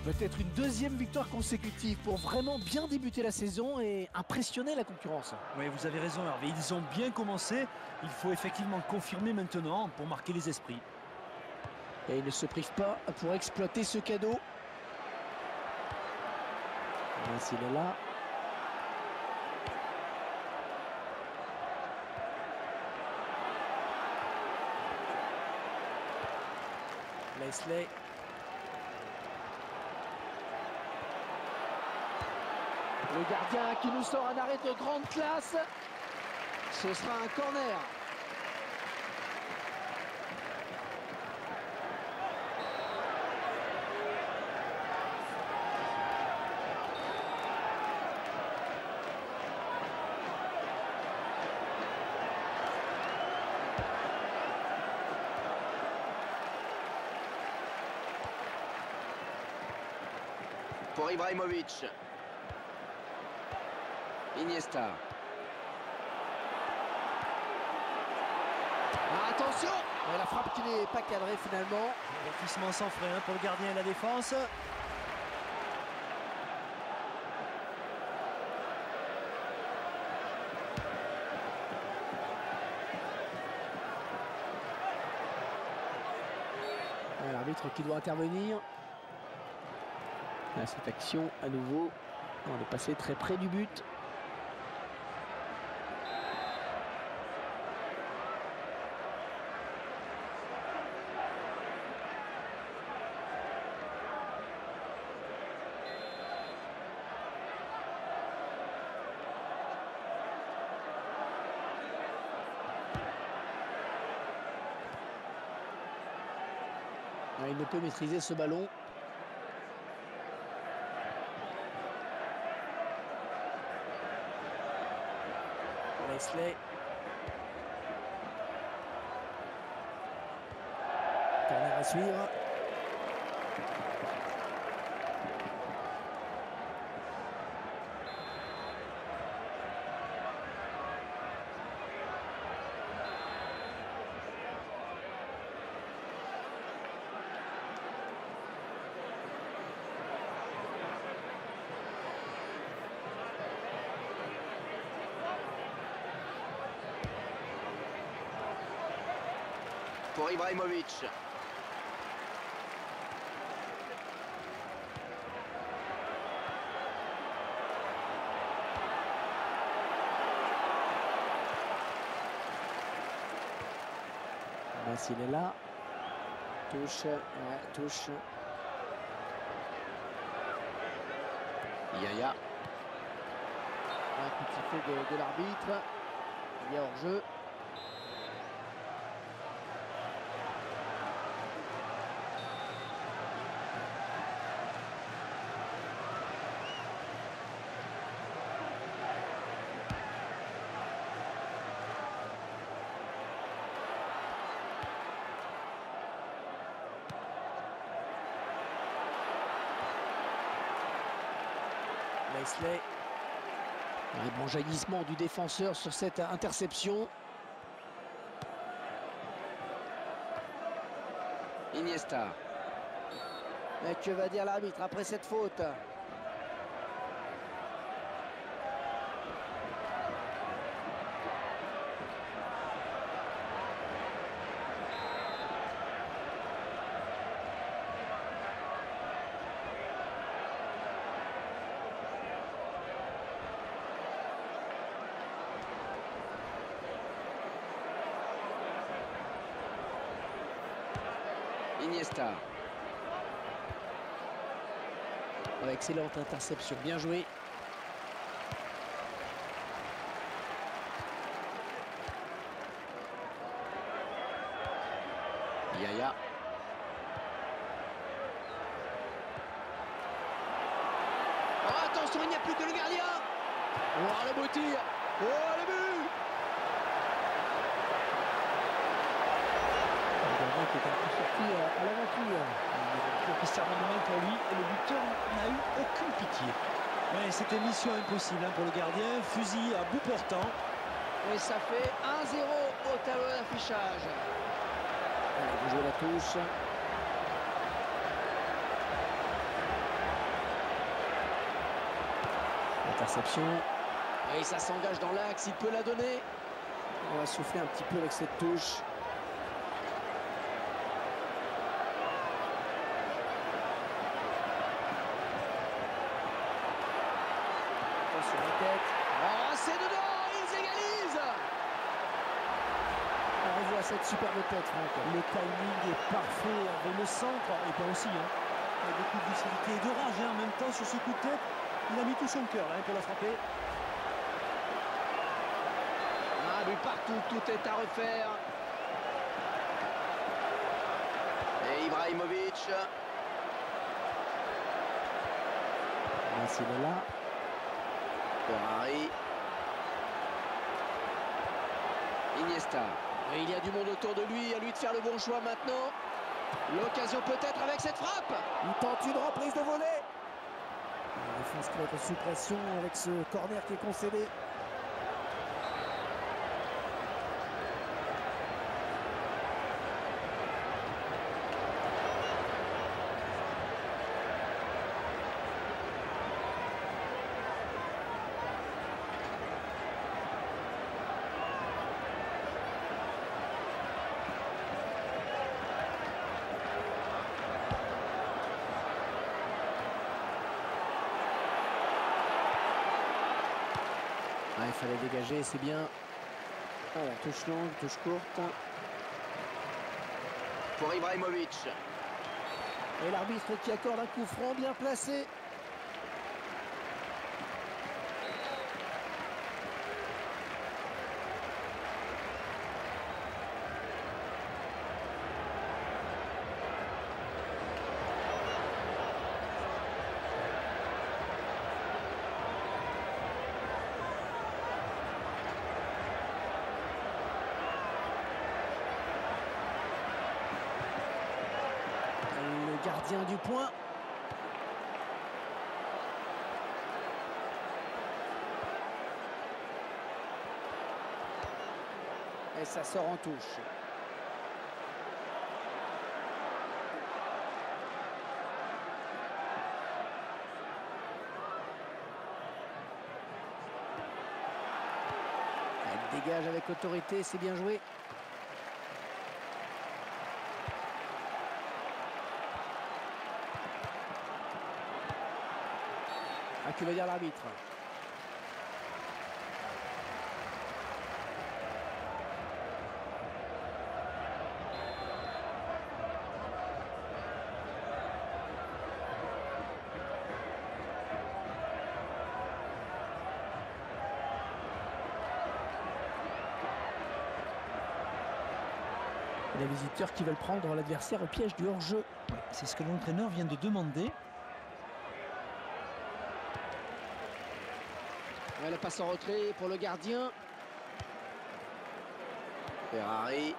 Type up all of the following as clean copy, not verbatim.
Peut-être une deuxième victoire consécutive pour vraiment bien débuter la saison et impressionner la concurrence. Oui, vous avez raison Hervé, ils ont bien commencé. Il faut effectivement confirmer maintenant pour marquer les esprits. Et il ne se prive pas pour exploiter ce cadeau. Ainsi il est là. Leslie. Le gardien qui nous sort un arrêt de grande classe. Ce sera un corner. Pour Ibrahimovic. Iniesta. Attention, la frappe qui n'est pas cadrée finalement. Avertissement sans frein pour le gardien et la défense. L'arbitre qui doit intervenir. Cette action à nouveau, on est passé très près du but. Il ne peut maîtriser ce ballon. Leslie. Corner à suivre. Pour Ibrahimovic. S'il est là. Touche. Touche. Yaya. Un coup de sifflet de l'arbitre. Il y a hors-jeu. Leslie. Un bon jaillissement du défenseur sur cette interception. Iniesta. Et que va dire l'arbitre après cette faute? Iniesta. Excellente interception, bien joué. Yaya. Oh, attention, il n'y a plus que le gardien. Oh, le beau tir. Oh, le but. Le gardien qui est un peu sorti à l'aventure. Le discernement pour lui et le buteur n'a eu aucune pitié. Ouais, c'était mission impossible pour le gardien, fusil à bout portant. Et ça fait 1-0 au tableau d'affichage. Allez, vous jouez la touche. Interception. Et ça s'engage dans l'axe, il peut la donner. On va souffler un petit peu avec cette touche. Sur la tête. Oh, c'est dedans, ils égalisent. On revoit cette superbe tête, Franck. Le timing est parfait avec le centre et pas aussi. Avec beaucoup de lucidité et de rage en même temps sur ce coup de tête. Il a mis tout son cœur pour la frapper. Un but partout, tout est à refaire. Et Ibrahimovic. C'est là. Ferrari. Iniesta. Et il y a du monde autour de lui, à lui de faire le bon choix maintenant. L'occasion peut-être avec cette frappe. Il tente une reprise de volée. La défense qui va être sous pression avec ce corner qui est concédé. Ah, il fallait dégager, c'est bien. Alors, touche longue, touche courte. Pour Ibrahimovic. Et l'arbitre qui accorde un coup franc bien placé. Gardien du point. Et ça sort en touche. Elle dégage avec autorité, c'est bien joué. Ah, que veut dire l'arbitre? Les visiteurs qui veulent prendre l'adversaire au piège du hors-jeu. Ouais, c'est ce que l'entraîneur vient de demander. Ouais, la passe en retrait pour le gardien. Ferrari.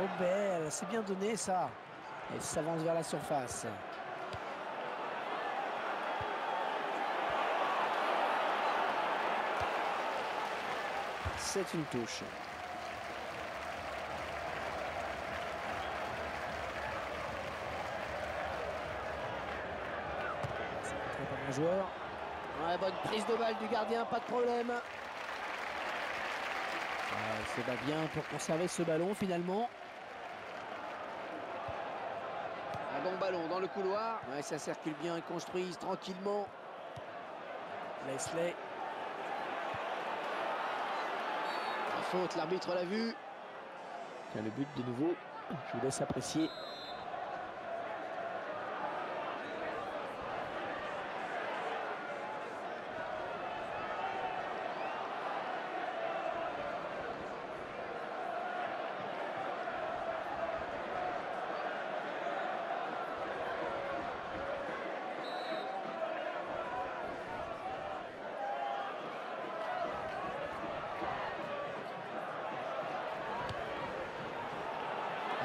Oh belle, c'est bien donné ça. Elle s'avance vers la surface. C'est une touche. Un joueur. Ouais, bonne prise de balle du gardien, pas de problème. Il se bat bien pour conserver ce ballon finalement. Un bon ballon dans le couloir. Ouais, ça circule bien, ils construisent tranquillement. Leslie. La faute, l'arbitre l'a vu. Tiens, le but de nouveau, je vous laisse apprécier.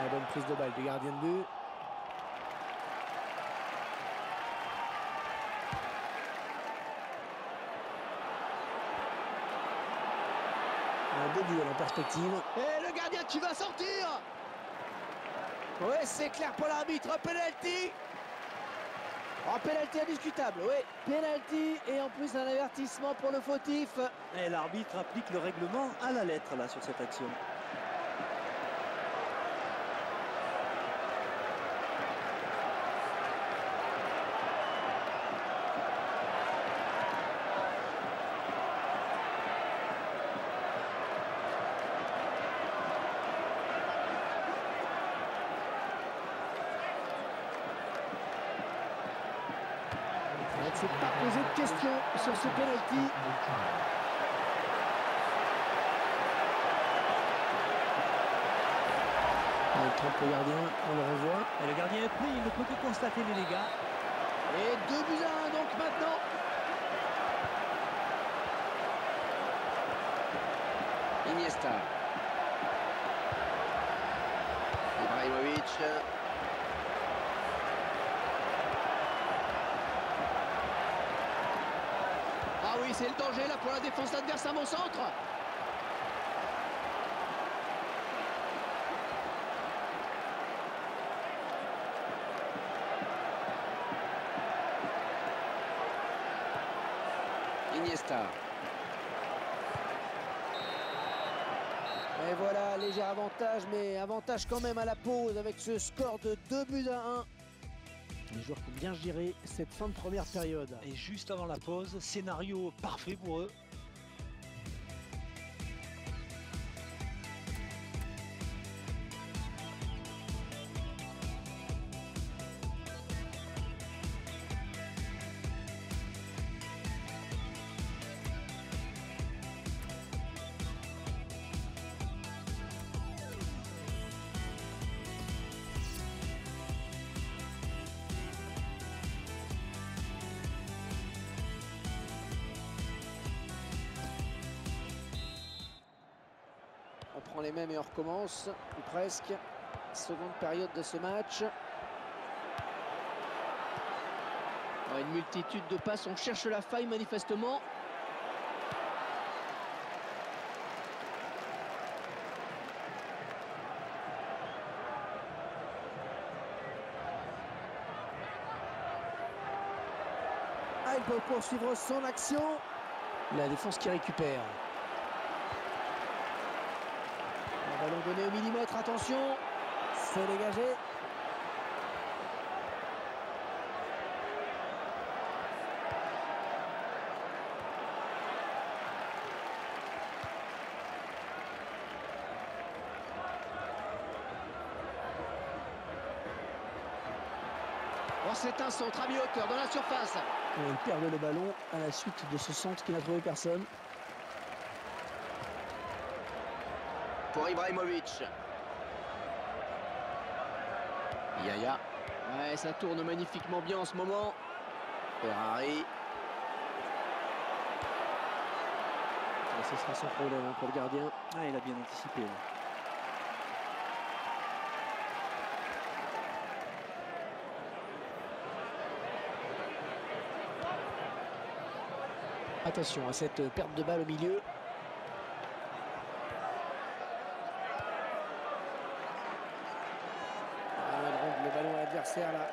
La bonne prise de balle du gardien de but. beau duel en perspective. Et le gardien qui va sortir. Oui, c'est clair pour l'arbitre. Penalty. Oh, penalty indiscutable, oui. Penalty et en plus un avertissement pour le fautif. Et l'arbitre applique le règlement à la lettre là sur cette action. On ne s'est pas posé de questions sur ce penalty. Il trompe le gardien, on le revoit. Et le gardien est pris, il ne peut que constater les dégâts. Et 2-1 donc maintenant. Iniesta. Ibrahimovic. Ah oui, c'est le danger là pour la défense adverse à mon centre. Iniesta. Et voilà, léger avantage, mais avantage quand même à la pause avec ce score de 2-1. Les joueurs ont bien géré cette fin de première période. Et juste avant la pause, scénario parfait pour eux. On prend les mêmes et on recommence, ou presque. Seconde période de ce match. Une multitude de passes, on cherche la faille manifestement. Ah, il peut poursuivre son action. La défense qui récupère. Un ballon donné au millimètre, attention. C'est dégagé. Oh, c'est un centre à mi-hauteur dans la surface. Et il perd le ballon à la suite de ce centre qui n'a trouvé personne. Pour Ibrahimovic. Yaya. Ouais, ça tourne magnifiquement bien en ce moment. Ferrari. Et ce sera sans problème pour le gardien. Ah, il a bien anticipé. Là. Attention à cette perte de balle au milieu. Le ballon à l'adversaire là.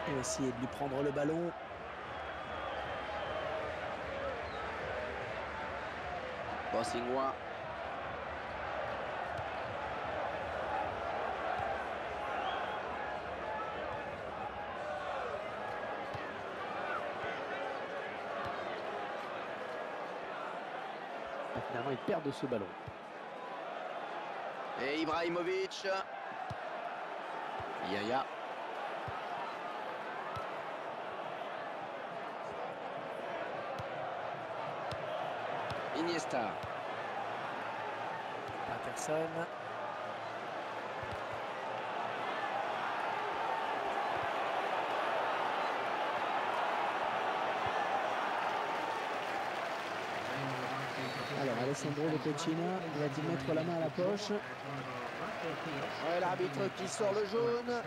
Et essayer de lui prendre le ballon. Bossingwa. Finalement, il perd de ce ballon. Et Ibrahimovic. Yaya. Iniesta. Patterson. Alors Alessandro de Pecina va-t-il mettre la main à la poche? Ouais, l'arbitre qui sort le jaune.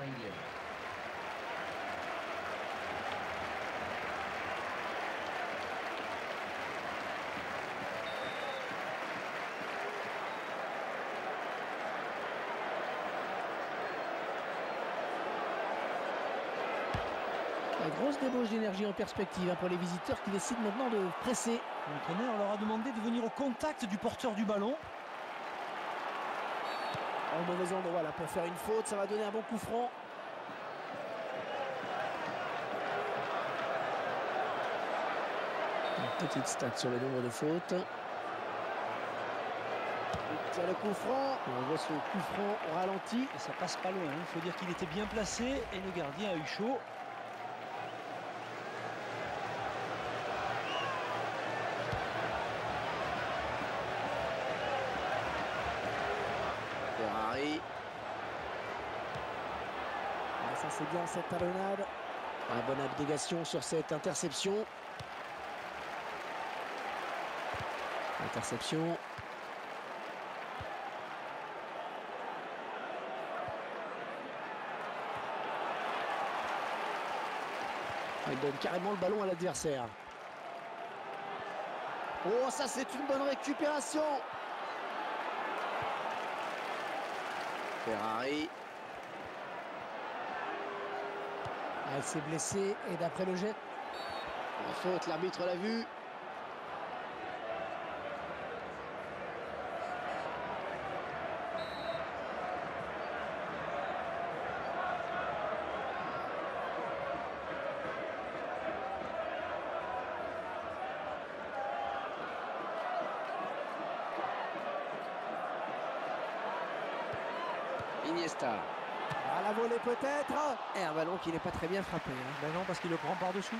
Une grosse débauche d'énergie en perspective pour les visiteurs qui décident maintenant de presser. L'entraîneur leur a demandé de venir au contact du porteur du ballon. Au mauvais endroit là pour faire une faute, ça va donner un bon coup franc. Une petite stat sur le nombre de fautes. Il tire le coup franc. On voit ce coup franc au ralenti. Et ça passe pas loin. Il faut dire qu'il était bien placé et le gardien a eu chaud. Ferrari. Ah, ça c'est bien cette talonnade. Une bonne abnégation sur cette interception. Interception. Il donne carrément le ballon à l'adversaire. Oh, ça c'est une bonne récupération. Ferrari. Elle s'est blessée et d'après le jet. La faute, l'arbitre l'a vu. Iniesta. À la volée peut-être. Et un ballon qui n'est pas très bien frappé. Ben non, parce qu'il le prend par-dessous.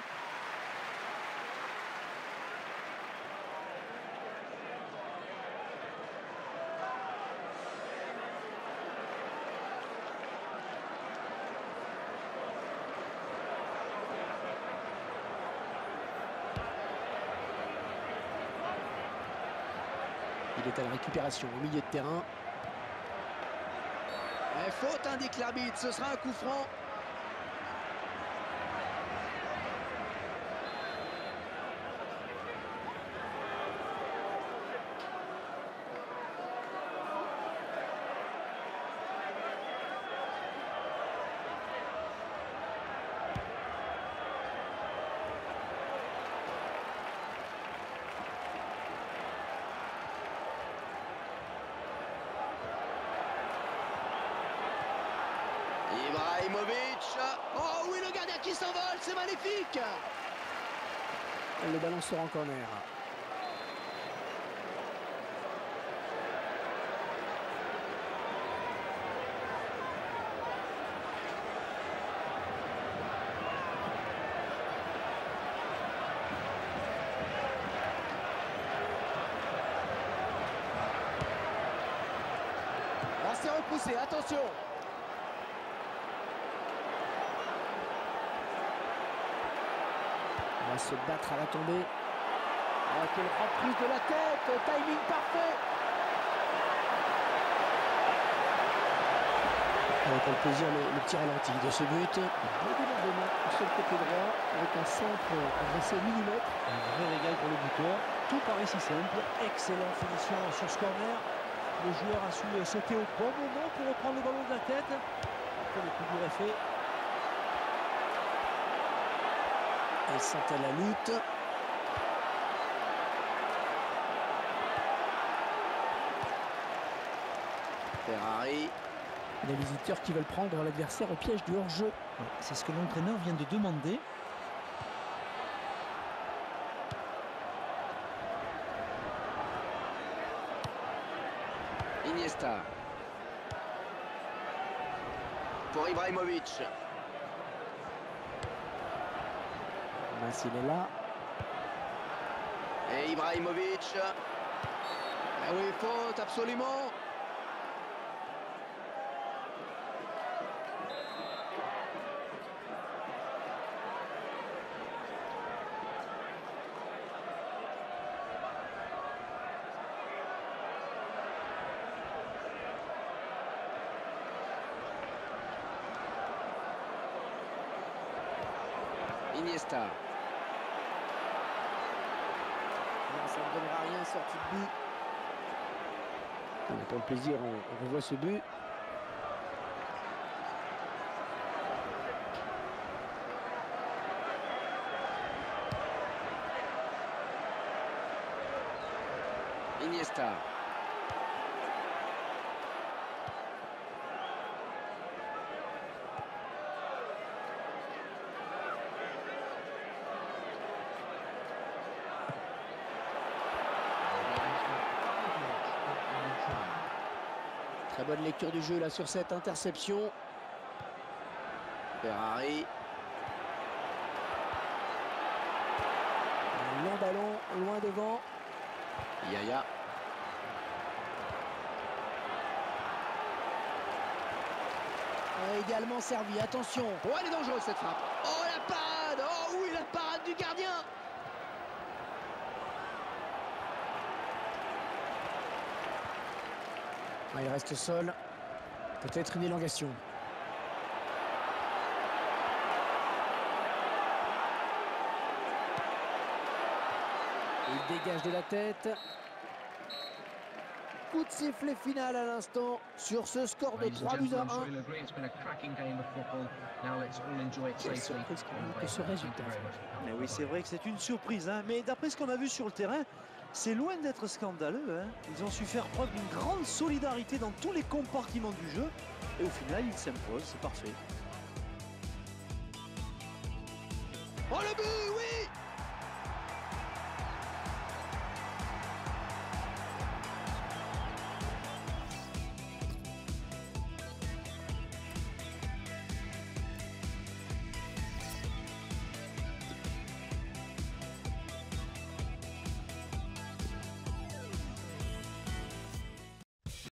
Il est à la récupération au milieu de terrain. Et faute, indique l'arbitre, ce sera un coup franc. Ibrahimovic. Oh oui, le gardien qui s'envole, c'est magnifique. Le ballon sort en corner. Oh, c'est repoussé, attention. On va se battre à la tombée. Oh, quelle reprise de la tête, timing parfait. Avec le plaisir le petit ralenti de ce but. Beau débordement sur le côté droit avec un centre adressé au millimètre. Un vrai régal pour le buteur. Tout paraît si simple. Excellente finition sur ce corner. Le joueur a su sauter au bon moment pour reprendre le ballon de la tête. Après le coup dur est fait. Elle sentait la lutte. Ferrari. Les visiteurs qui veulent prendre l'adversaire au piège du hors-jeu. C'est ce que l'entraîneur vient de demander. Iniesta. Pour Ibrahimovic. S'il est là. Et Ibrahimovic. Ah oui, faute, absolument. Iniesta. Non, ça ne donnera rien, sortie de but. Pour le plaisir, on revoit ce but. Iniesta. Très bonne lecture du jeu là sur cette interception. Ferrari. Un long ballon, loin devant. Yaya. Également servi, attention. Oh, elle est dangereuse cette frappe. Oh, la parade. Oh oui, la parade du gardien. Il reste seul. Peut-être une élongation. Il dégage de la tête. Coup de sifflet final à l'instant sur ce score de 3-1. Quelle surprise que ce résultat. Mais oui, c'est vrai que c'est une surprise, hein. Mais d'après ce qu'on a vu sur le terrain, c'est loin d'être scandaleux, hein. Ils ont su faire preuve d'une grande solidarité dans tous les compartiments du jeu. Et au final, ils s'imposent, c'est parfait. Oh, le but, oui.